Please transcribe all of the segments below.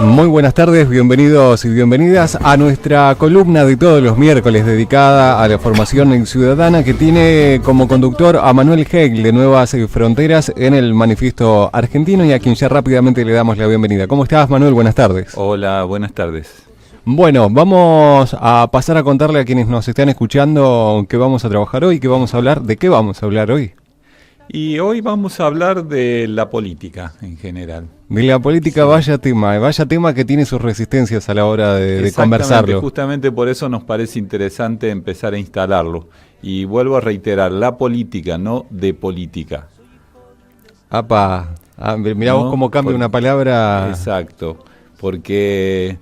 Muy buenas tardes, bienvenidos y bienvenidas a nuestra columna de todos los miércoles dedicada a la formación ciudadana, que tiene como conductor a Manuel Hegel de Nuevas Fronteras en el Manifiesto Argentino, y a quien ya rápidamente le damos la bienvenida. ¿Cómo estás, Manuel? Buenas tardes. Hola, buenas tardes. Bueno, vamos a pasar a contarle a quienes nos están escuchando qué vamos a trabajar hoy, qué vamos a hablar, de qué vamos a hablar hoy. Y hoy vamos a hablar de la política en general. De la política, sí. Vaya tema que tiene sus resistencias a la hora de conversarlo. Justamente por eso nos parece interesante empezar a instalarlo. Y vuelvo a reiterar, la política, no de política. Mirá ¿no? Vos cómo cambia una palabra. Exacto, porque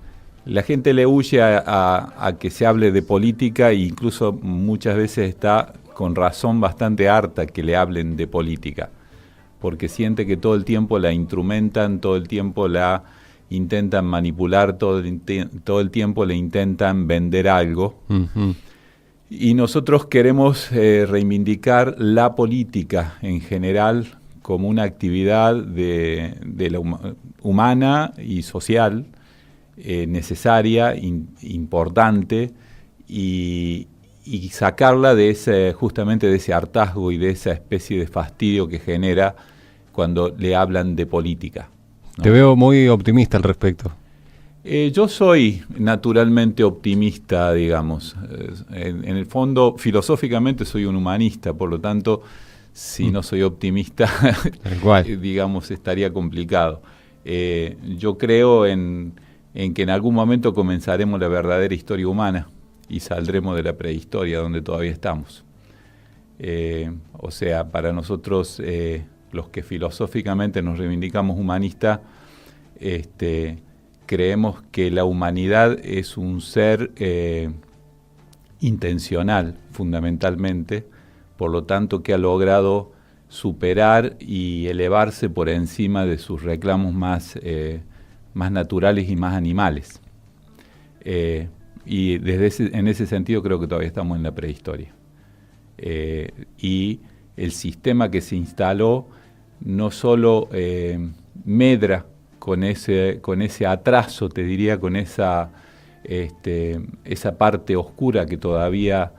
la gente le huye a que se hable de política, e incluso muchas veces está con razón bastante harta que le hablen de política, porque siente que todo el tiempo la instrumentan, todo el tiempo la intentan manipular, todo el tiempo le intentan vender algo. Uh-huh. Y nosotros queremos reivindicar la política en general como una actividad de la humana y social, necesaria, importante, y sacarla de justamente de ese hartazgo y de esa especie de fastidio que genera cuando le hablan de política, ¿no? Te veo muy optimista al respecto. Yo soy naturalmente optimista, digamos. En el fondo, filosóficamente soy un humanista, por lo tanto, si no soy optimista, digamos, estaría complicado. Yo creo en que en algún momento comenzaremos la verdadera historia humana y saldremos de la prehistoria donde todavía estamos. O sea, para nosotros, los que filosóficamente nos reivindicamos humanistas, creemos que la humanidad es un ser intencional, fundamentalmente, por lo tanto que ha logrado superar y elevarse por encima de sus reclamos más naturales y más animales. Y en ese sentido creo que todavía estamos en la prehistoria. Y el sistema que se instaló no solo medra con ese atraso, te diría, con esa parte oscura que todavía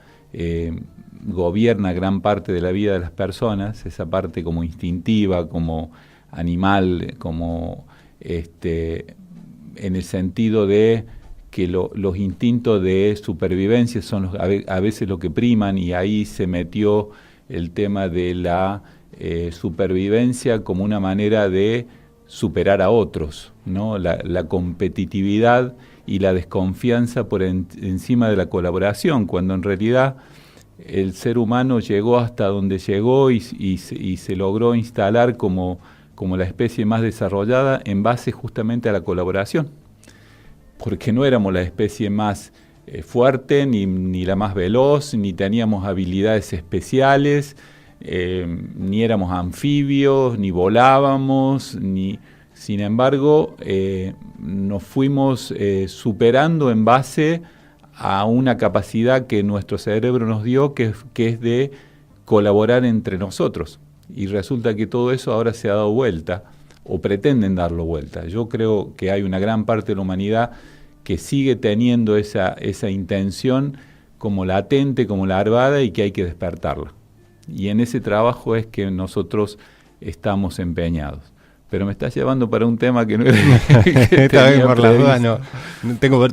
gobierna gran parte de la vida de las personas, esa parte como instintiva, como animal, como en el sentido de que los instintos de supervivencia son a veces lo que priman, y ahí se metió el tema de la supervivencia como una manera de superar a otros, ¿no? La competitividad y la desconfianza por encima de la colaboración, cuando en realidad el ser humano llegó hasta donde llegó y se logró instalar como la especie más desarrollada en base justamente a la colaboración. Porque no éramos la especie más fuerte, ni la más veloz, ni teníamos habilidades especiales, ni éramos anfibios, ni volábamos, sin embargo, nos fuimos superando en base a una capacidad que nuestro cerebro nos dio, que es de colaborar entre nosotros. Y resulta que todo eso ahora se ha dado vuelta, o pretenden darlo vuelta. Yo creo que hay una gran parte de la humanidad que sigue teniendo esa intención como latente, como larvada, y que hay que despertarla. Y en ese trabajo es que nosotros estamos empeñados. Pero me estás llevando para un tema que no era... Esta vez por las dudas no.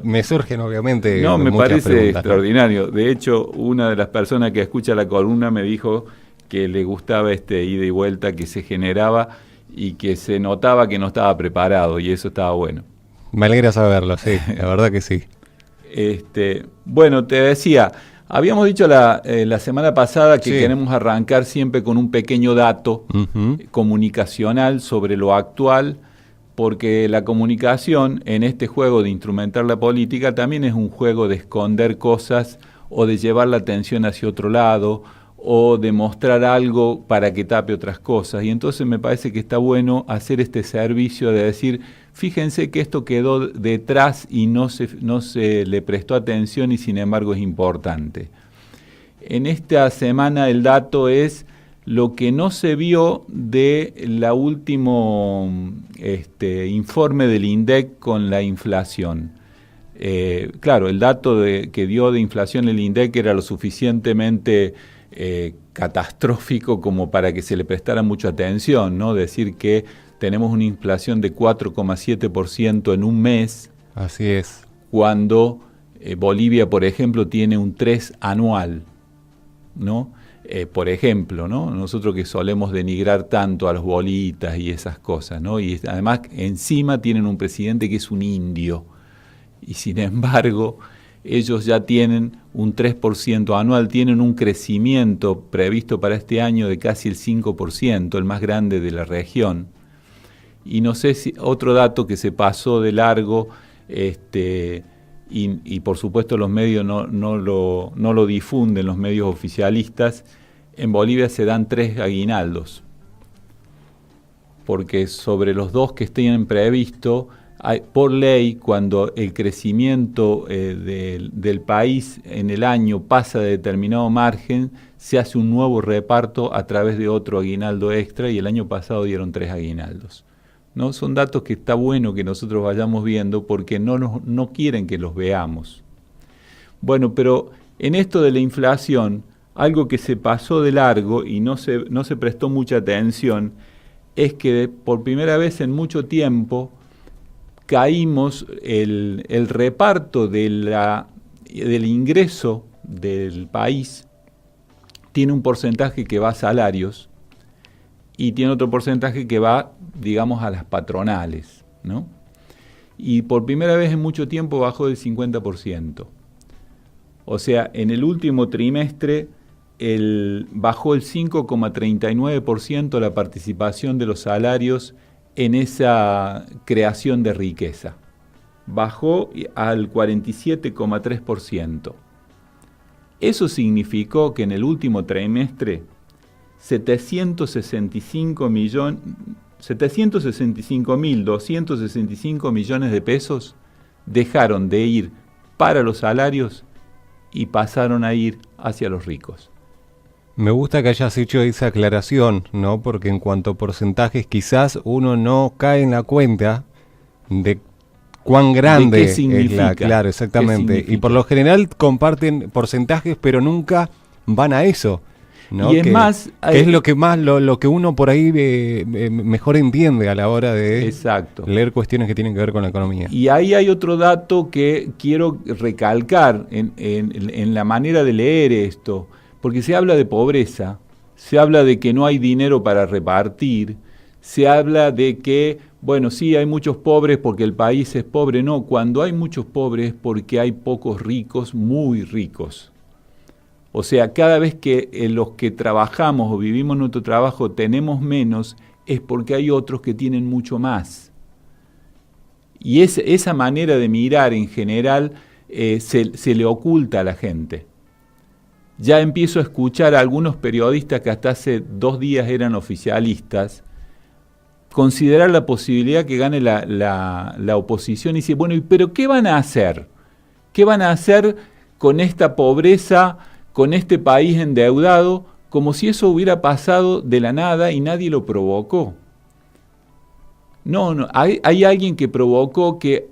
Me surgen obviamente. No, me parece preguntas, extraordinario. ¿No? De hecho, una de las personas que escucha la columna me dijo que le gustaba ida y vuelta que se generaba y que se notaba que no estaba preparado, y eso estaba bueno. Me alegra saberlo, sí, la verdad que sí. Bueno, te decía, habíamos dicho la semana pasada que queremos arrancar siempre con un pequeño dato comunicacional sobre lo actual, porque la comunicación en este juego de instrumentar la política también es un juego de esconder cosas o de llevar la atención hacia otro lado, o de mostrar algo para que tape otras cosas. Y entonces me parece que está bueno hacer este servicio de decir, fíjense que esto quedó detrás y no se le prestó atención, y sin embargo es importante. En esta semana el dato es lo que no se vio de la último informe del INDEC con la inflación. Claro, el dato que dio de inflación el INDEC era lo suficientemente catastrófico como para que se le prestara mucha atención, ¿no? Decir que tenemos una inflación de 4,7% en un mes. Así es. Cuando Bolivia, por ejemplo, tiene un 3 anual, ¿no? Por ejemplo, ¿no? Nosotros que solemos denigrar tanto a los bolitas y esas cosas, ¿no? Y además encima tienen un presidente que es un indio. Y sin embargo, ellos ya tienen un 3% anual, tienen un crecimiento previsto para este año de casi el 5%, el más grande de la región. Y no sé si otro dato que se pasó de largo, y por supuesto los medios no lo difunden, los medios oficialistas, en Bolivia se dan 3 aguinaldos, porque sobre los 2 que estén previstos, por ley, cuando el crecimiento del país en el año pasa de determinado margen, se hace un nuevo reparto a través de otro aguinaldo extra, y el año pasado dieron 3 aguinaldos. ¿No? Son datos que está bueno que nosotros vayamos viendo porque no quieren que los veamos. Bueno, pero en esto de la inflación, algo que se pasó de largo y no se prestó mucha atención, es que por primera vez en mucho tiempo caímos el reparto del ingreso del país, tiene un porcentaje que va a salarios y tiene otro porcentaje que va, digamos, a las patronales, ¿no? Y por primera vez en mucho tiempo bajó del 50%. O sea, en el último trimestre bajó el 5,39% la participación de los salarios en esa creación de riqueza. Bajó al 47,3%. Eso significó que en el último trimestre 765.265 millones de pesos dejaron de ir para los salarios y pasaron a ir hacia los ricos. Me gusta que hayas hecho esa aclaración, ¿no? Porque en cuanto a porcentajes, quizás uno no cae en la cuenta de cuán grande ¿De qué significa? Claro, exactamente. Y por lo general comparten porcentajes, pero nunca van a eso, ¿no? Y es más, que es lo que más lo que uno por ahí mejor entiende a la hora de exacto. leer cuestiones que tienen que ver con la economía. Y ahí hay otro dato que quiero recalcar en la manera de leer esto, porque se habla de pobreza, se habla de que no hay dinero para repartir, se habla de que, bueno, sí, hay muchos pobres porque el país es pobre. No, cuando hay muchos pobres es porque hay pocos ricos, muy ricos. O sea, cada vez que los que trabajamos o vivimos nuestro trabajo tenemos menos, es porque hay otros que tienen mucho más. Y esa manera de mirar en general se le oculta a la gente. Ya empiezo a escuchar a algunos periodistas que hasta hace 2 días eran oficialistas, considerar la posibilidad que gane la oposición y decir, bueno, ¿pero qué van a hacer? ¿Qué van a hacer con esta pobreza, con este país endeudado, como si eso hubiera pasado de la nada y nadie lo provocó? No, hay alguien que provocó que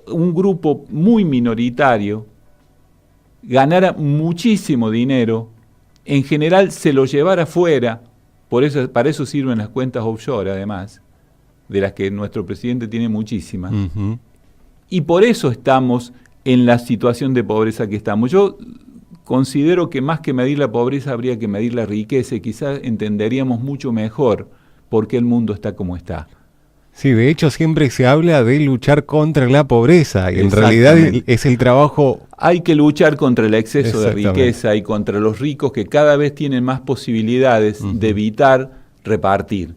un grupo muy minoritario ganara muchísimo dinero, en general se lo llevara afuera, para eso sirven las cuentas offshore además, de las que nuestro presidente tiene muchísimas, y por eso estamos en la situación de pobreza que estamos. Yo considero que más que medir la pobreza habría que medir la riqueza, y quizás entenderíamos mucho mejor por qué el mundo está como está. Sí, de hecho siempre se habla de luchar contra la pobreza, y en realidad es el trabajo... Hay que luchar contra el exceso de riqueza y contra los ricos que cada vez tienen más posibilidades de evitar repartir,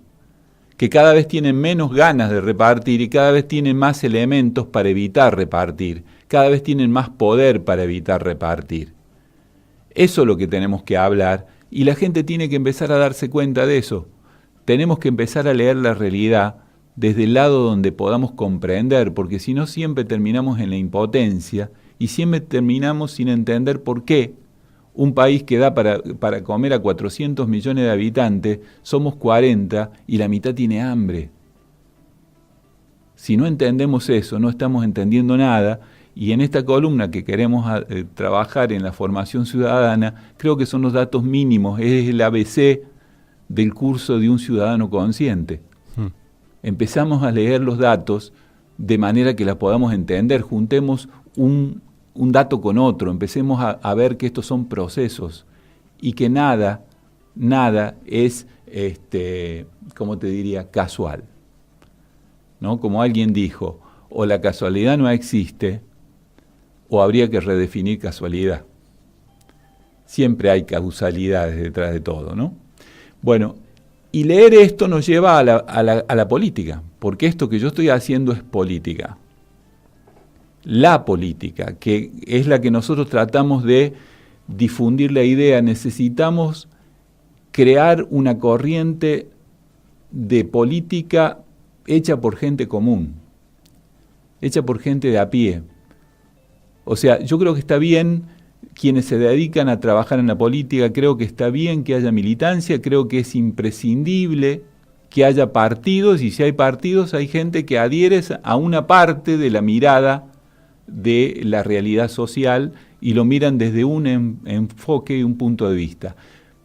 que cada vez tienen menos ganas de repartir y cada vez tienen más elementos para evitar repartir, cada vez tienen más poder para evitar repartir. Eso es lo que tenemos que hablar, y la gente tiene que empezar a darse cuenta de eso. Tenemos que empezar a leer la realidad desde el lado donde podamos comprender, porque si no siempre terminamos en la impotencia y siempre terminamos sin entender por qué Un país que da para comer a 400 millones de habitantes, somos 40 y la mitad tiene hambre. Si no entendemos eso, no estamos entendiendo nada, y en esta columna que queremos trabajar en la formación ciudadana, creo que son los datos mínimos, es el ABC del curso de un ciudadano consciente. Empezamos a leer los datos de manera que la podamos entender, juntemos un dato con otro, empecemos a ver que estos son procesos y que nada es, ¿cómo te diría?, casual. ¿No? Como alguien dijo, o la casualidad no existe, o habría que redefinir casualidad. Siempre hay causalidades detrás de todo, ¿no? Bueno, y leer esto nos lleva a la política, porque esto que yo estoy haciendo es política. La política, que es la que nosotros tratamos de difundir la idea, necesitamos crear una corriente de política hecha por gente común, hecha por gente de a pie. O sea, yo creo que está bien quienes se dedican a trabajar en la política, creo que está bien que haya militancia, creo que es imprescindible que haya partidos, y si hay partidos hay gente que adhiere a una parte de la mirada de la realidad social y lo miran desde un enfoque y un punto de vista.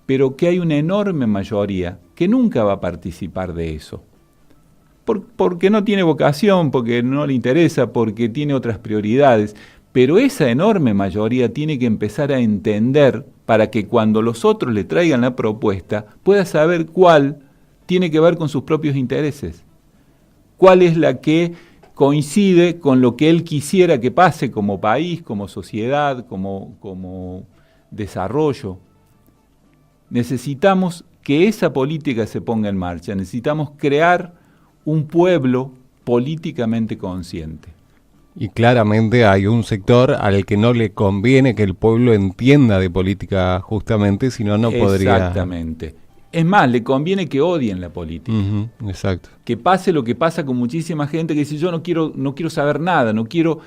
Pero que hay una enorme mayoría que nunca va a participar de eso. Porque no tiene vocación, porque no le interesa, porque tiene otras prioridades. Pero esa enorme mayoría tiene que empezar a entender para que cuando los otros le traigan la propuesta pueda saber cuál tiene que ver con sus propios intereses. Cuál es la que coincide con lo que él quisiera que pase como país, como sociedad, como desarrollo. Necesitamos que esa política se ponga en marcha, necesitamos crear un pueblo políticamente consciente. Y claramente hay un sector al que no le conviene que el pueblo entienda de política justamente, si no, no podría... Exactamente. Es más, le conviene que odien la política. Exacto. Que pase lo que pasa con muchísima gente que dice, yo no quiero saber nada, no quiero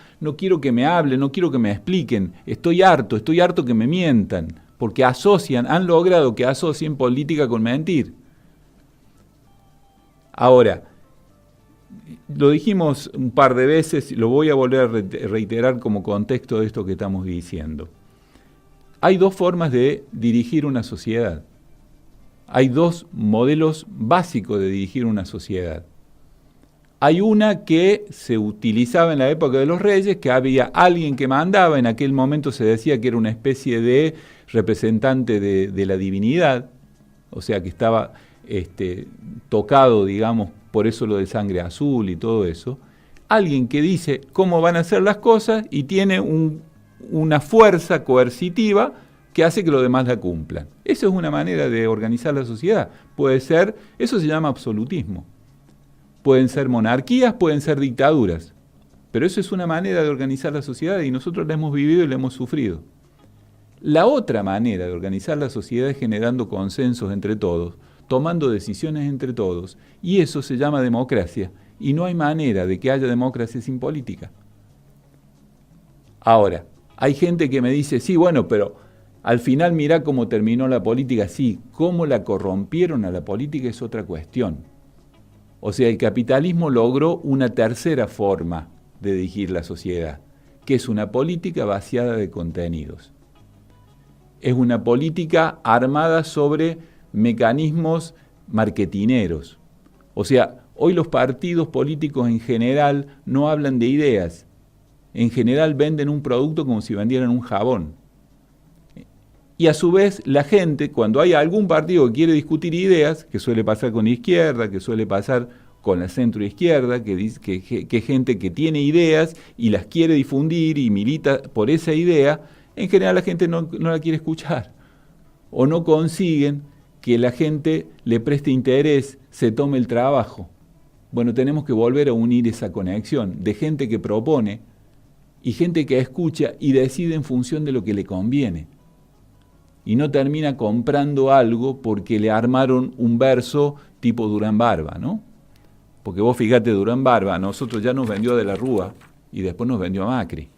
que me hablen, no quiero que me expliquen, estoy harto que me mientan, porque han logrado que asocien política con mentir. Ahora, lo dijimos un par de veces, lo voy a volver a reiterar como contexto de esto que estamos diciendo. Hay dos formas de dirigir una sociedad. Hay dos modelos básicos de dirigir una sociedad. Hay una que se utilizaba en la época de los reyes, que había alguien que mandaba, en aquel momento se decía que era una especie de representante de la divinidad, o sea que estaba tocado, digamos, por eso lo de sangre azul y todo eso. Alguien que dice cómo van a ser las cosas y tiene una fuerza coercitiva que hace que los demás la cumplan. Eso es una manera de organizar la sociedad. Puede ser, eso se llama absolutismo. Pueden ser monarquías, pueden ser dictaduras. Pero eso es una manera de organizar la sociedad y nosotros la hemos vivido y la hemos sufrido. La otra manera de organizar la sociedad es generando consensos entre todos, tomando decisiones entre todos, y eso se llama democracia. Y no hay manera de que haya democracia sin política. Ahora, hay gente que me dice, sí, bueno, pero al final mirá cómo terminó la política. Sí, cómo la corrompieron a la política es otra cuestión. O sea, el capitalismo logró una tercera forma de dirigir la sociedad, que es una política vaciada de contenidos. Es una política armada sobre mecanismos marketineros. O sea, hoy los partidos políticos en general no hablan de ideas. En general venden un producto como si vendieran un jabón. Y a su vez la gente, cuando hay algún partido que quiere discutir ideas, que suele pasar con la izquierda, que suele pasar con la centroizquierda, que es gente que tiene ideas y las quiere difundir y milita por esa idea, en general la gente no la quiere escuchar. O no consiguen que la gente le preste interés, se tome el trabajo. Bueno, tenemos que volver a unir esa conexión de gente que propone y gente que escucha y decide en función de lo que le conviene. Y no termina comprando algo porque le armaron un verso tipo Durán Barba, ¿no? Porque vos fíjate, Durán Barba a nosotros ya nos vendió de la Rúa y después nos vendió a Macri.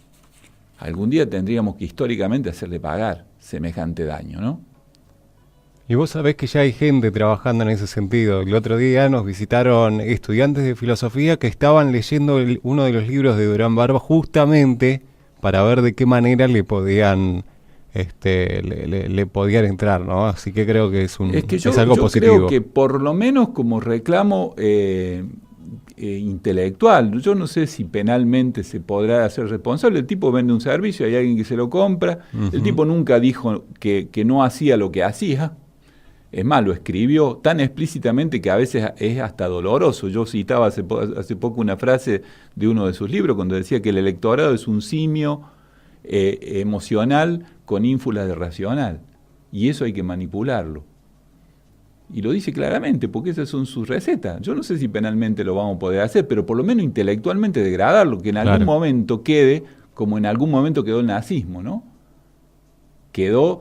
Algún día tendríamos que históricamente hacerle pagar. semejante daño, ¿no? Y vos sabés que ya hay gente trabajando en ese sentido. El otro día nos visitaron estudiantes de filosofía que estaban leyendo uno de los libros de Durán Barba justamente para ver de qué manera le podían le podían entrar, ¿no? Así que creo que es algo positivo. Creo que por lo menos como reclamo intelectual, yo no sé si penalmente se podrá hacer responsable. El tipo vende un servicio, hay alguien que se lo compra. El tipo nunca dijo que no hacía lo que hacía. Es más, lo escribió tan explícitamente que a veces es hasta doloroso. Yo citaba hace poco una frase de uno de sus libros cuando decía que el electorado es un simio emocional con ínfulas de racional. Y eso hay que manipularlo. Y lo dice claramente, porque esas son sus recetas. Yo no sé si penalmente lo vamos a poder hacer, pero por lo menos intelectualmente degradarlo, que en algún momento quede como en algún momento quedó el nazismo, ¿no? Quedó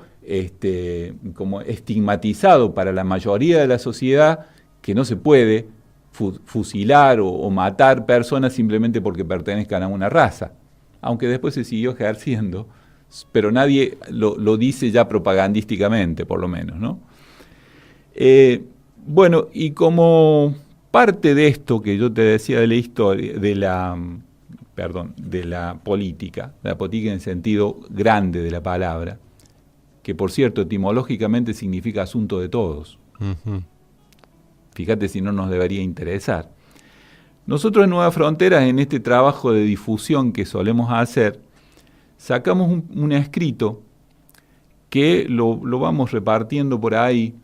como estigmatizado para la mayoría de la sociedad que no se puede fusilar o matar personas simplemente porque pertenezcan a una raza, aunque después se siguió ejerciendo, pero nadie lo dice ya propagandísticamente, por lo menos, ¿no? Bueno, y como parte de esto que yo te decía de la historia, de la política en el sentido grande de la palabra, que por cierto etimológicamente significa asunto de todos. Uh-huh. Fíjate si no nos debería interesar. Nosotros en Nuevas Fronteras, en este trabajo de difusión que solemos hacer, sacamos un escrito que lo vamos repartiendo por ahí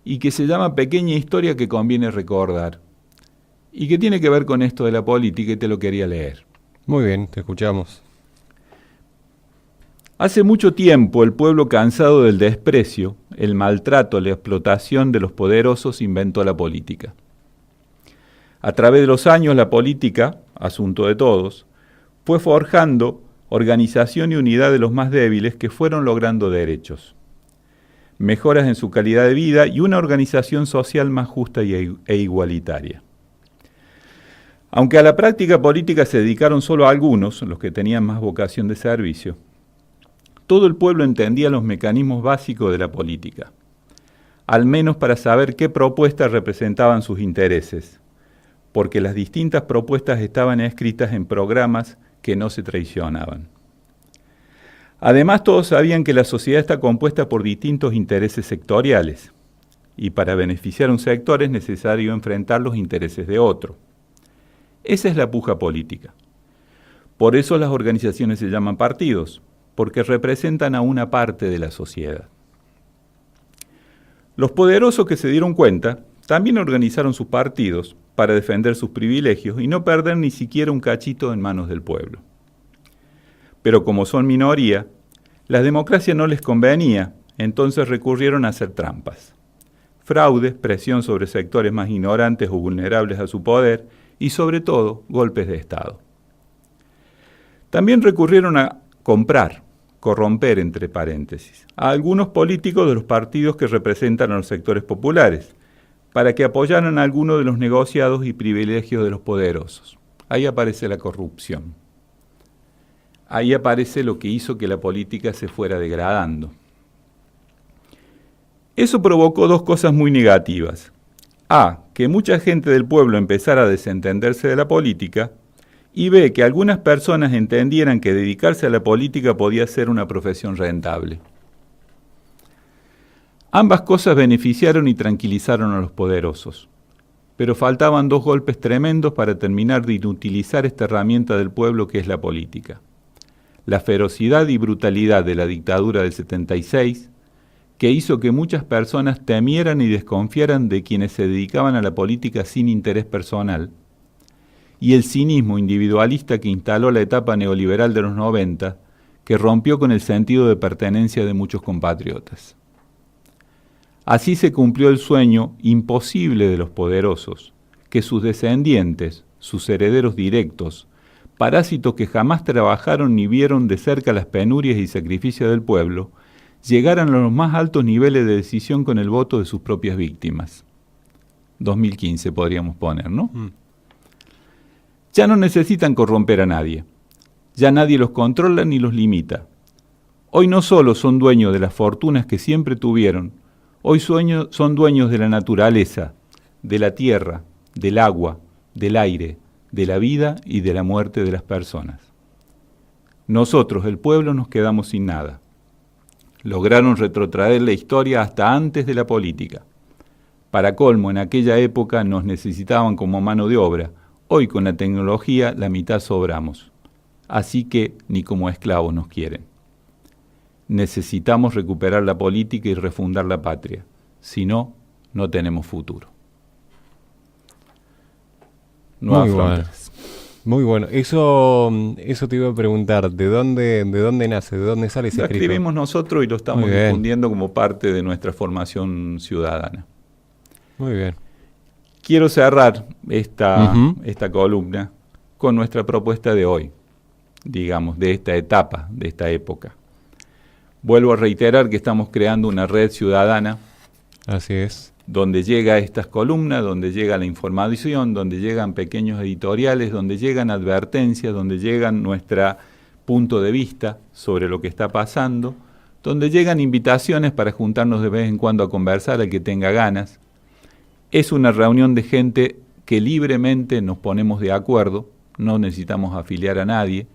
y que se llama Pequeña historia que conviene recordar y que tiene que ver con esto de la política y te lo quería leer. Muy bien, te escuchamos. Hace mucho tiempo el pueblo cansado del desprecio, el maltrato, la explotación de los poderosos inventó la política. A través de los años la política, asunto de todos, fue forjando organización y unidad de los más débiles que fueron logrando derechos, mejoras en su calidad de vida y una organización social más justa e igualitaria. Aunque a la práctica política se dedicaron solo algunos, los que tenían más vocación de servicio, todo el pueblo entendía los mecanismos básicos de la política, al menos para saber qué propuestas representaban sus intereses, porque las distintas propuestas estaban escritas en programas que no se traicionaban. Además, todos sabían que la sociedad está compuesta por distintos intereses sectoriales, y para beneficiar a un sector es necesario enfrentar los intereses de otro. Esa es la puja política. Por eso las organizaciones se llaman partidos, porque representan a una parte de la sociedad. Los poderosos que se dieron cuenta también organizaron sus partidos para defender sus privilegios y no perder ni siquiera un cachito en manos del pueblo. Pero como son minoría, la democracia no les convenía, entonces recurrieron a hacer trampas. Fraudes, presión sobre sectores más ignorantes o vulnerables a su poder y sobre todo golpes de Estado. También recurrieron a corromper entre paréntesis, a algunos políticos de los partidos que representan a los sectores populares, para que apoyaran a algunos de los negociados y privilegios de los poderosos. Ahí aparece la corrupción. Ahí aparece lo que hizo que la política se fuera degradando. Eso provocó dos cosas muy negativas. A, que mucha gente del pueblo empezara a desentenderse de la política, y B, que algunas personas entendieran que dedicarse a la política podía ser una profesión rentable. Ambas cosas beneficiaron y tranquilizaron a los poderosos, pero faltaban dos golpes tremendos para terminar de inutilizar esta herramienta del pueblo que es la política. La ferocidad y brutalidad de la dictadura del 76, que hizo que muchas personas temieran y desconfiaran de quienes se dedicaban a la política sin interés personal, y el cinismo individualista que instaló la etapa neoliberal de los 90, que rompió con el sentido de pertenencia de muchos compatriotas. Así se cumplió el sueño imposible de los poderosos, que sus descendientes, sus herederos directos, parásitos que jamás trabajaron ni vieron de cerca las penurias y sacrificios del pueblo, llegaran a los más altos niveles de decisión con el voto de sus propias víctimas. 2015 podríamos poner, ¿no? Ya no necesitan corromper a nadie. Ya nadie los controla ni los limita. Hoy no solo son dueños de las fortunas que siempre tuvieron, hoy son dueños de la naturaleza, de la tierra, del agua, del aire, de la vida y de la muerte de las personas. Nosotros, el pueblo, nos quedamos sin nada. Lograron retrotraer la historia hasta antes de la política. Para colmo, en aquella época nos necesitaban como mano de obra. Hoy, con la tecnología, la mitad sobramos. Así que ni como esclavos nos quieren. Necesitamos recuperar la política y refundar la patria. Si no, no tenemos futuro. Nuevas fronteras. Muy bueno. Eso te iba a preguntar, ¿de dónde nace, de dónde sale ese Lo escrito? escribimos nosotros y lo estamos difundiendo como parte de nuestra formación ciudadana. Muy bien. Quiero cerrar esta columna con nuestra propuesta de hoy, digamos, de esta etapa, de esta época. Vuelvo a reiterar que estamos creando una red ciudadana. Así es. Donde llega estas columnas, donde llega la información, donde llegan pequeños editoriales, donde llegan advertencias, donde llegan nuestro punto de vista sobre lo que está pasando, donde llegan invitaciones para juntarnos de vez en cuando a conversar, al que tenga ganas. Es una reunión de gente que libremente nos ponemos de acuerdo, no necesitamos afiliar a nadie,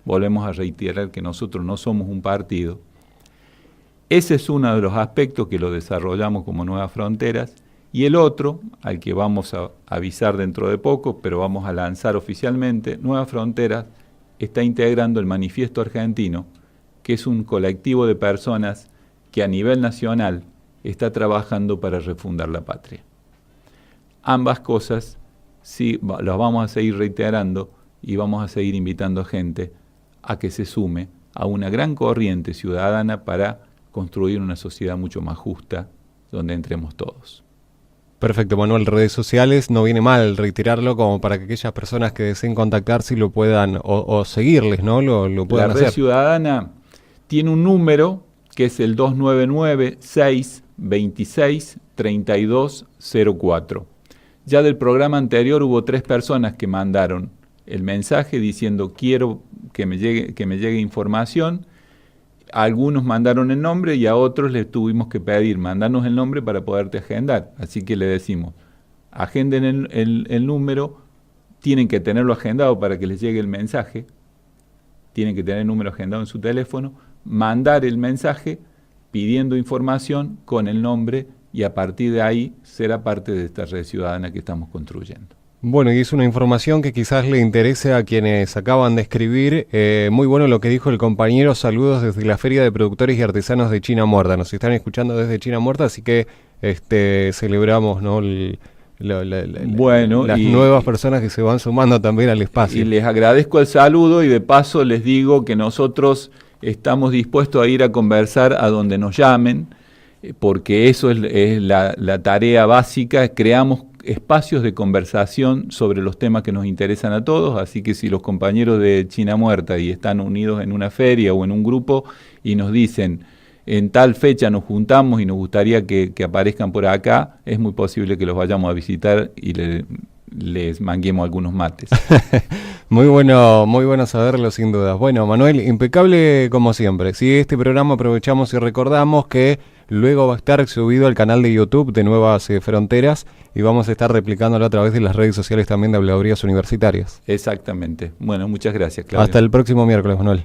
volvemos a reiterar que nosotros no somos un partido. Ese es uno de los aspectos que lo desarrollamos como Nuevas Fronteras, y el otro, al que vamos a avisar dentro de poco, pero vamos a lanzar oficialmente, Nuevas Fronteras está integrando el Manifiesto Argentino, que es un colectivo de personas que a nivel nacional está trabajando para refundar la patria. Ambas cosas sí las vamos a seguir reiterando y vamos a seguir invitando a gente a que se sume a una gran corriente ciudadana para construir una sociedad mucho más justa, donde entremos todos. Perfecto, Manuel. Redes sociales, no viene mal reiterarlo como para que aquellas personas que deseen contactarse lo puedan, o seguirles, ¿no? Lo puedan hacer. La red ciudadana tiene un número que es el 299-626-3204. Ya del programa anterior hubo 3 personas que mandaron el mensaje diciendo quiero que me llegue información. Algunos mandaron el nombre y a otros les tuvimos que pedir, mandanos el nombre para poderte agendar. Así que le decimos, agenden el número, tienen que tenerlo agendado para que les llegue el mensaje, tienen que tener el número agendado en su teléfono, mandar el mensaje pidiendo información con el nombre y a partir de ahí será parte de esta red ciudadana que estamos construyendo. Bueno, y es una información que quizás le interese a quienes acaban de escribir. Muy bueno lo que dijo el compañero. Saludos desde la Feria de Productores y Artesanos de China Muerta. Nos están escuchando desde China Muerta, así que celebramos, ¿no? Las nuevas personas que se van sumando también al espacio. Y les agradezco el saludo y de paso les digo que nosotros estamos dispuestos a ir a conversar a donde nos llamen, porque eso es la tarea básica. Creamos espacios de conversación sobre los temas que nos interesan a todos, así que si los compañeros de China Muerta y están unidos en una feria o en un grupo y nos dicen en tal fecha nos juntamos y nos gustaría que aparezcan por acá, es muy posible que los vayamos a visitar y les manguemos algunos mates. Muy bueno saberlo sin dudas. Bueno, Manuel, impecable como siempre. Sí, este programa aprovechamos y recordamos que luego va a estar subido al canal de YouTube de Nuevas Fronteras y vamos a estar replicándolo a través de las redes sociales también de Habladurías Universitarias. Exactamente. Bueno, muchas gracias, Claudio. Hasta el próximo miércoles, Manuel.